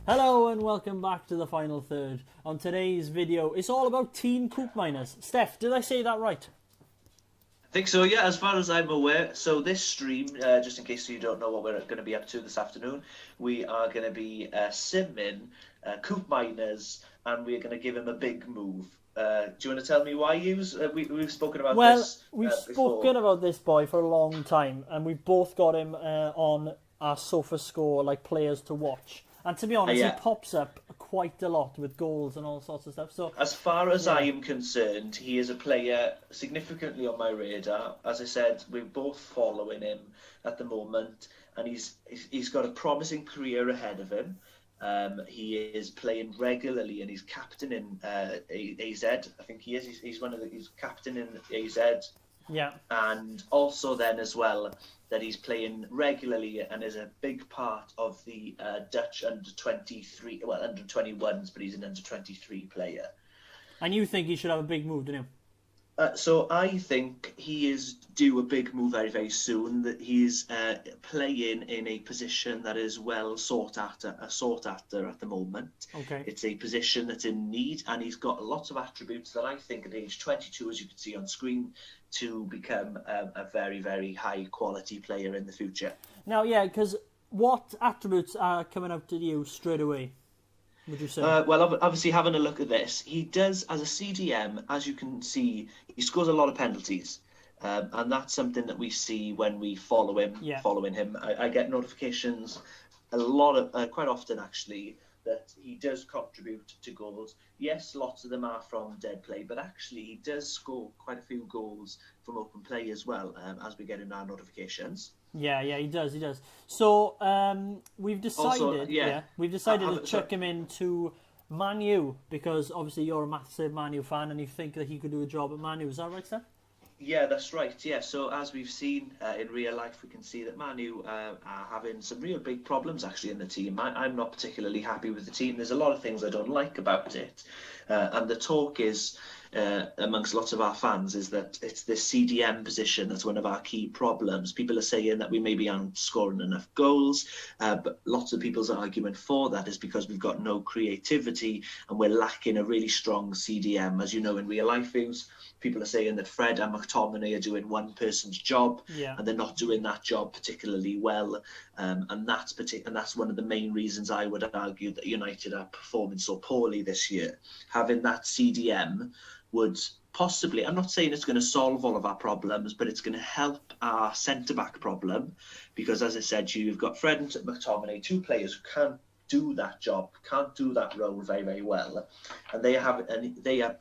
Hello and welcome back to the final third. On today's video, it's all about Teun Koopmeiners. Steph, did I say that right? I think so, yeah, as far as I'm aware. So this stream, just in case you don't know what we're going to be up to this afternoon, we are going to be simming Koopmeiners, and we're going to give him a big move. Do you want to tell me why, Hughes? We've spoken about this we've before. spoken about this boy for a long time, and we've both got him on our sofa score, like players to watch. And to be honest, he pops up quite a lot with goals and all sorts of stuff. So, as far as I am concerned, he is a player significantly on my radar. As I said, we're both following him at the moment, and he's got a promising career ahead of him. He is playing regularly, and he's captain in AZ. I think he is. He's captain in AZ. Yeah. And also then as well that he's playing regularly and is a big part of the Dutch under-23, well, under-21s, but he's an under-23 player. And you think he should have a big move, don't you? So I think he is due a big move very, very soon. That he's playing in a position that is well sought after at the moment. Okay. It's a position that's in need, and he's got lots of attributes that I think at age 22, as you can see on screen, to become a very, very high quality player in the future. Now, yeah, because what attributes are coming up to you straight away, would you say? Well, obviously, having a look at this, he does, as a CDM, as you can see, he scores a lot of penalties. And that's something that we see when we follow him. Yeah. Following him, I get notifications quite often, actually, that he does contribute to goals. Yes, lots of them are from dead play, but actually he does score quite a few goals from open play as well, as we get in our notifications. Yeah, he does. So we've decided, to chuck him into Man U, because obviously you're a massive Man U fan and you think that he could do a job at Man U. Is that right, sir? Yeah, that's right. Yeah, so as we've seen in real life, we can see that Man U are having some real big problems actually in the team. I'm not particularly happy with the team. There's a lot of things I don't like about it. And the talk is, amongst lots of our fans, is that it's this CDM position that's one of our key problems. People are saying that we maybe aren't scoring enough goals, but lots of people's argument for that is because we've got no creativity and we're lacking a really strong CDM. As you know, in real life views, people are saying that Fred and McTominay are doing one person's job, and they're not doing that job particularly well. And that's one of the main reasons I would argue that United are performing so poorly this year. Having that CDM would possibly, I'm not saying it's going to solve all of our problems, but it's going to help our centre-back problem, because as I said, you've got Fred and McTominay, two players who can't do that job, can't do that role very, very well, and they are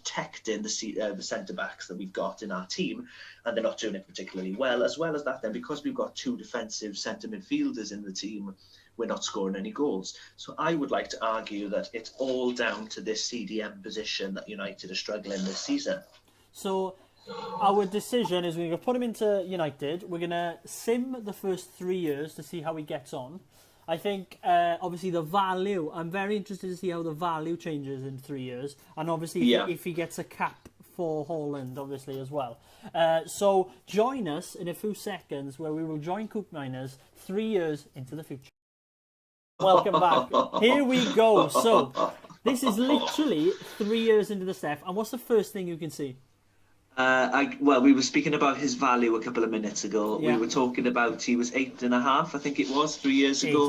protecting the centre-backs that we've got in our team, and they're not doing it particularly well. As well as that, then, because we've got two defensive centre midfielders in the team, we're not scoring any goals. So I would like to argue that it's all down to this CDM position that United are struggling this season. So our decision is we're going to put him into United. We're going to sim the first 3 years to see how he gets on. I think, obviously, the value, I'm very interested to see how the value changes in 3 years. And obviously, if he gets a cap for Holland, obviously, as well. So join us in a few seconds where we will join Koopmeiners 3 years into the future. Welcome back. Here we go. So this is literally 3 years into the step. And what's the first thing you can see? We were speaking about his value a couple of minutes ago. Yeah. We were talking about he was 8.5, I think it was, 3 years ago.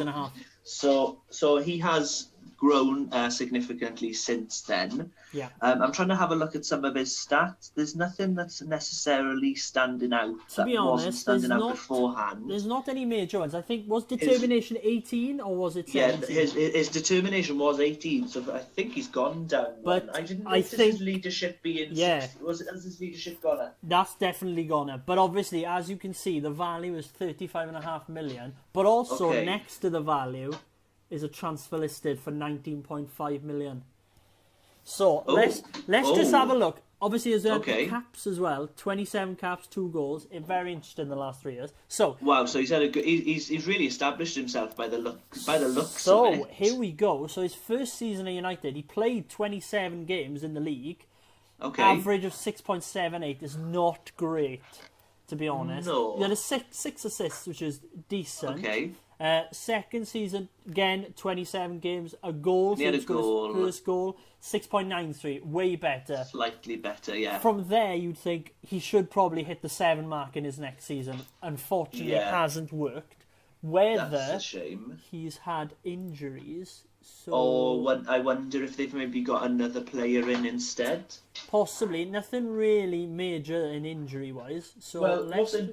8.5. So he has grown significantly since then. Yeah. I'm trying to have a look at some of his stats. There's nothing that's necessarily standing out to be honest, wasn't standing out beforehand. There's not any major ones. I think, was determination 18 or was it 17? Yeah, his determination was 18, so I think he's gone down. But I didn't notice his leadership being 60. Has his leadership gone up? That's definitely gone up. But obviously, as you can see, the value is 35.5 million. But also next to the value is a transfer listed for 19.5 million. So let's just have a look. Obviously, there's caps as well. 27 caps, 2 goals. Very interesting in the last 3 years. So wow. So he's really established himself by the looks. So of it. Here we go. So his first season at United, he played 27 games in the league. Okay. Average of 6.78 is not great, to be honest. No. He had a six assists, which is decent. Okay. Second season, again, 27 games, a goal. He had a His first goal, 6.93, way better. Slightly better, yeah. From there, you'd think he should probably hit the 7 mark in his next season. Unfortunately, it hasn't worked. Whether that's a shame. He's had injuries. So I wonder if they've maybe got another player in instead. Possibly. Nothing really major in injury-wise. So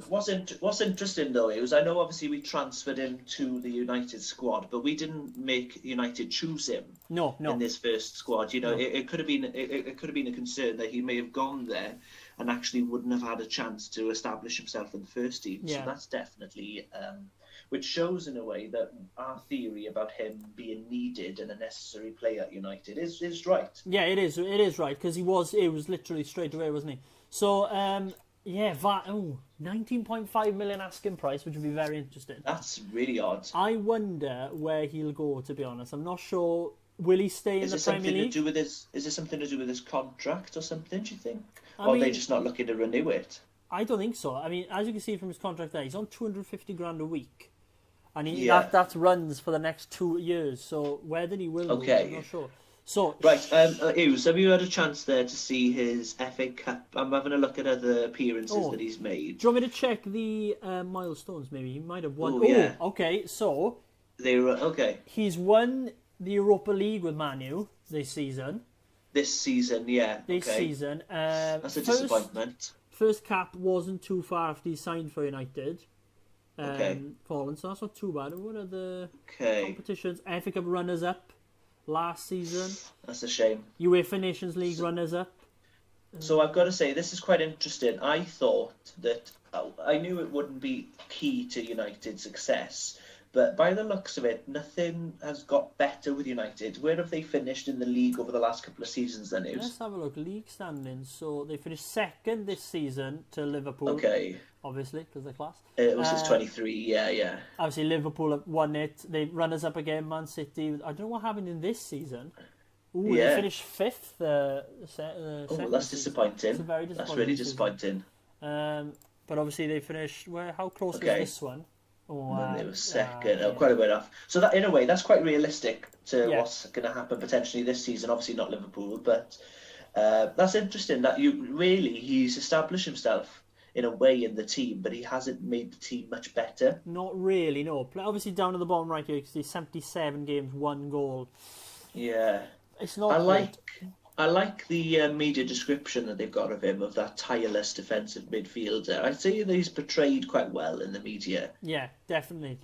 what's interesting though is I know obviously we transferred him to the United squad, but we didn't make United choose him. No. In this first squad, it could have been a concern that he may have gone there and actually wouldn't have had a chance to establish himself in the first team. Yeah. So that's definitely. Which shows in a way that our theory about him being needed and a necessary player at United is right. Yeah, it is. It is right because it was literally straight away, wasn't he? So 19.5 million asking price, which would be very interesting. That's really odd. I wonder where he'll go. To be honest, I'm not sure. Will he stay in the Premier League? Is there something to do with his contract or something? Do you think, or are they just not looking to renew it? I don't think so. I mean, as you can see from his contract there, he's on 250 grand a week. And that runs for the next 2 years. So whether he will, I'm not sure. So right, Hughes, have you had a chance there to see his FA Cup? I'm having a look at other appearances that he's made. Do you want me to check the milestones? Maybe he might have won. Yeah. Okay. So they were okay. He's won the Europa League with Man U this season. This season, yeah. This season. That's a disappointment. First cap wasn't too far after he signed for United. Fallen, so that's not too bad. What are the competitions? FA Cup runners-up last season. That's a shame. UEFA Nations League runners-up. So I've got to say, this is quite interesting. I thought that I knew it wouldn't be key to United's success, but by the looks of it, nothing has got better with United. Where have they finished in the league over the last couple of seasons then, Let's have a look. League standings. So they finished second this season to Liverpool. Okay. Obviously, because they're class. It was his 23, yeah. Obviously, Liverpool have won it. They runners up again, Man City. I don't know what happened in this season. They finished fifth. That's disappointing. It's very disappointing. That's really disappointing. But obviously, they finished. How close was this one? They were second, quite a bit off. So that, in a way, that's quite realistic to what's going to happen potentially this season. Obviously, not Liverpool, but that's interesting. That he's established himself in a way in the team, but he hasn't made the team much better. Not really, no. Obviously, down at the bottom right here, because he's 77 games, 1 goal. Yeah, it's not. I like the media description that they've got of him, of that tireless defensive midfielder. I'd say that he's portrayed quite well in the media. Yeah, definitely.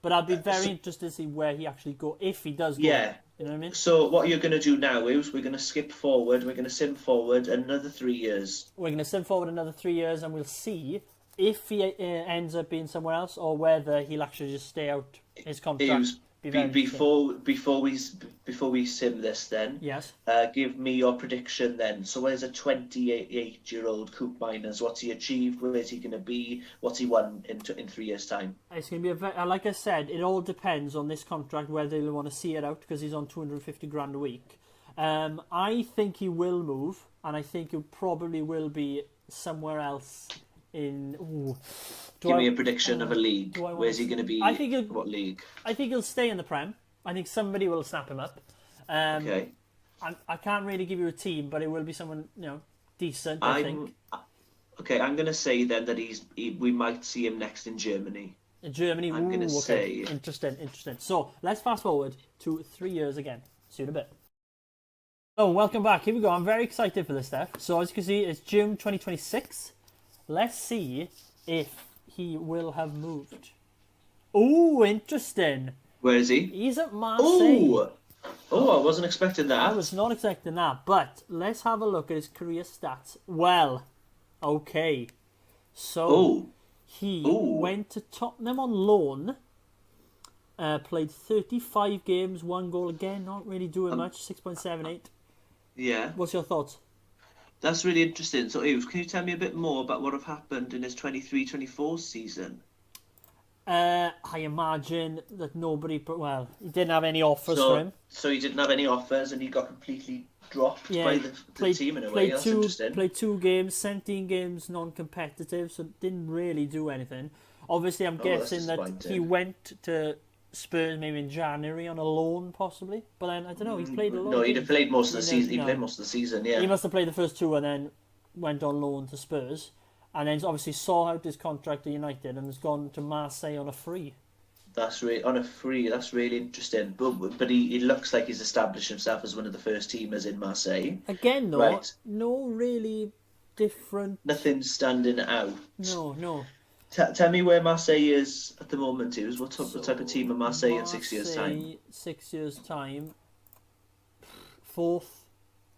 But I'd be very interested to see where he actually go, if he does go. Yeah. You know what I mean? So what you're going to do now is we're going to skip forward, we're going to sim forward another 3 years. We're going to sim forward another 3 years and we'll see if he ends up being somewhere else or whether he'll actually just stay out his contract. Before we sim this then, yes. Give me your prediction then. So where's a 28-year-old Koopmeiners? What's he achieved? Where's he going to be? What's he won in 3 years' time? It's going to be like I said, it all depends on this contract, whether he'll want to see it out because he's on 250 grand a week. I think he will move, and I think he probably will be somewhere else. Give me a prediction of a league. Where's he going to be? What league? I think he'll stay in the Prem. I think somebody will snap him up. Okay. I can't really give you a team, but it will be someone decent. I think. Okay, I'm going to say then that we might see him next in Germany. In Germany, I'm going to say. Interesting. So let's fast forward to 3 years again. See you in a bit. Oh, welcome back. Here we go. I'm very excited for this stuff. So as you can see, it's June 2026. Let's see if he will have moved. Oh, interesting. Where is he? He's at Marseille. Oh, I wasn't expecting that. I was not expecting that. But let's have a look at his career stats. Well, okay. So he went to Tottenham on loan. Played 35 games, 1 goal again. Not really doing much. 6.78. Yeah. What's your thoughts? That's really interesting. So, Yves, can you tell me a bit more about what have happened in his 23-24 season? I imagine that he didn't have any offers for him. So he didn't have any offers and he got completely dropped by the team in a way. That's interesting. Played 2 games, 17 games non-competitive, so didn't really do anything. Obviously, I'm guessing that disappointing. he went to Spurs maybe in January on a loan, possibly. But then, I don't know, he's played a lot. No, he'd have played most of the He season. He no. played most of the season, yeah. He must have played the first 2 and then went on loan to Spurs. And then obviously saw out his contract at United and has gone to Marseille on a free. That's on a free. That's really interesting. But he looks like he's established himself as one of the first teamers in Marseille. Again, though, Right. no really different. Nothing standing out. No. Tell me where Marseille is at the moment, Hughes. What type of team are Marseille in 6 years' time? Marseille, 6 years' time. 4th.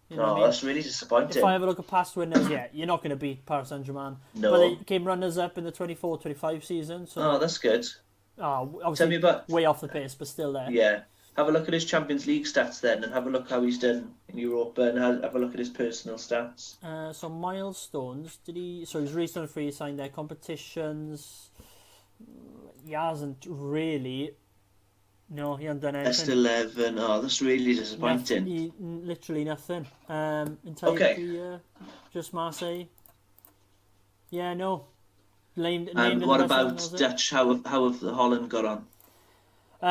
You know what I Oh, mean? that's really disappointing. If I have a look at past winners, yeah, you're not going to beat Paris Saint-Germain. No. But they came runners-up in the 24-25 season. So, Oh, that's good. obviously Tell me about... way off the pace, but still there. Yeah. Have a look at his Champions League stats then, and have a look how he's done in Europa, and have a look at his personal stats. So milestones, so he's recently free, signed their competitions. He hasn't really. No, he hasn't done anything. Best 11. Oh, that's really disappointing. Literally nothing. Entire year, just Marseille. Yeah, no. Named And in what the best about 11, Dutch? How have the Holland got on?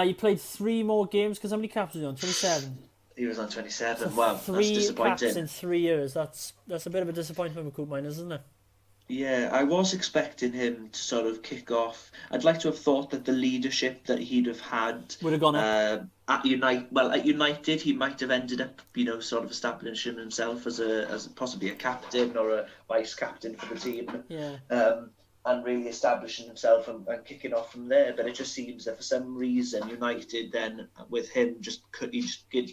He played 3 more games because how many caps was he on? 27. He was on 27. Wow, that's 3 disappointing. caps in 3 years. That's a bit of a disappointment for Koopmeiners, isn't it? Yeah, I was expecting him to sort of kick off. I'd like to have thought that the leadership that he'd have had Would have gone up. at United, he might have ended up, sort of establishing himself as possibly a captain or a vice captain for the team. Yeah. And really establishing himself and kicking off from there. But it just seems that for some reason United then with him he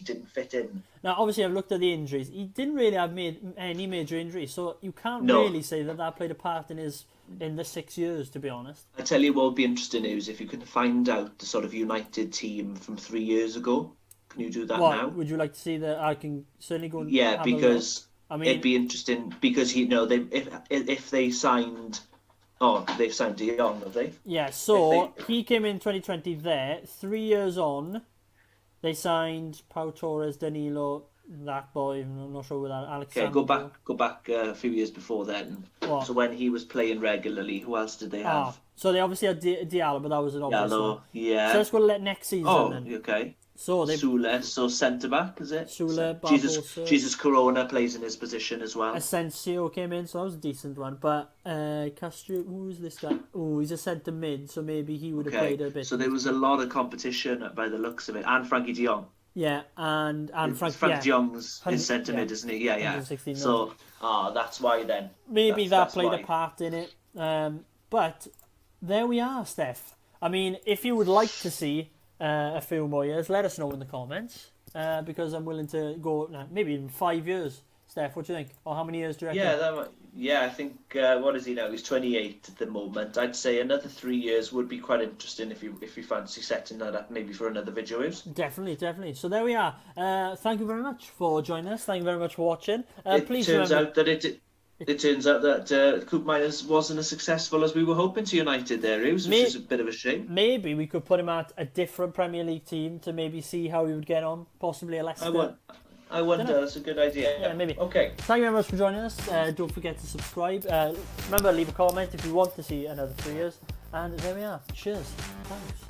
didn't fit in. Now, obviously, I've looked at the injuries. He didn't really have any major injuries, so you can't No. really say that played a part in the 6 years, to be honest. I tell you what would be interesting is if you can find out the sort of United team from 3 years ago. Can you do that now? Would you like to see that? I can certainly go and Yeah, have a because look. I mean, it'd be interesting because if they signed. Oh, they've signed De Jong, have they? yeah, so he came in 2020 there. 3 years on, they signed Pau Torres, Danilo, that boy, I'm not sure who that, Alexander. Okay, go back a few years before then. What? So when he was playing regularly, who else did they have? So they obviously had Diallo, but that was an obvious one. Diallo, yeah. So let's go next season then. Okay. So they Sule, so centre back, is it? Sule, Jesus Corona plays in his position as well. Asensio came in, so that was a decent one. But Castro, who's this guy? Oh, he's a centre mid, so maybe he would have played a bit. So there was a lot of competition by the looks of it, and Frankie De Jong. Yeah, and Frank De Jong's in centre mid, isn't he? Yeah. So that's why then. Maybe that played why. a part in it. But there we are, Steph. I mean, if you would like to see a few more years, let us know in the comments, because I'm willing to go maybe even 5 years. Steph, what do you think? Or how many years do you reckon? I think what is he now? He's 28 at the moment. I'd say another 3 years would be quite interesting if you fancy setting that up maybe for another video. Definitely. So there we are. Thank you very much for joining us. Thank you very much for watching. It turns out that Koopmeiners wasn't as successful as we were hoping to United there, which is a bit of a shame. Maybe we could put him at a different Premier League team to maybe see how he would get on, possibly a Leicester. I wonder, that's a good idea. Yeah, maybe. Okay. Thank you very much for joining us. Don't forget to subscribe. Remember, leave a comment if you want to see another 3 years. And there we are. Cheers. Thanks.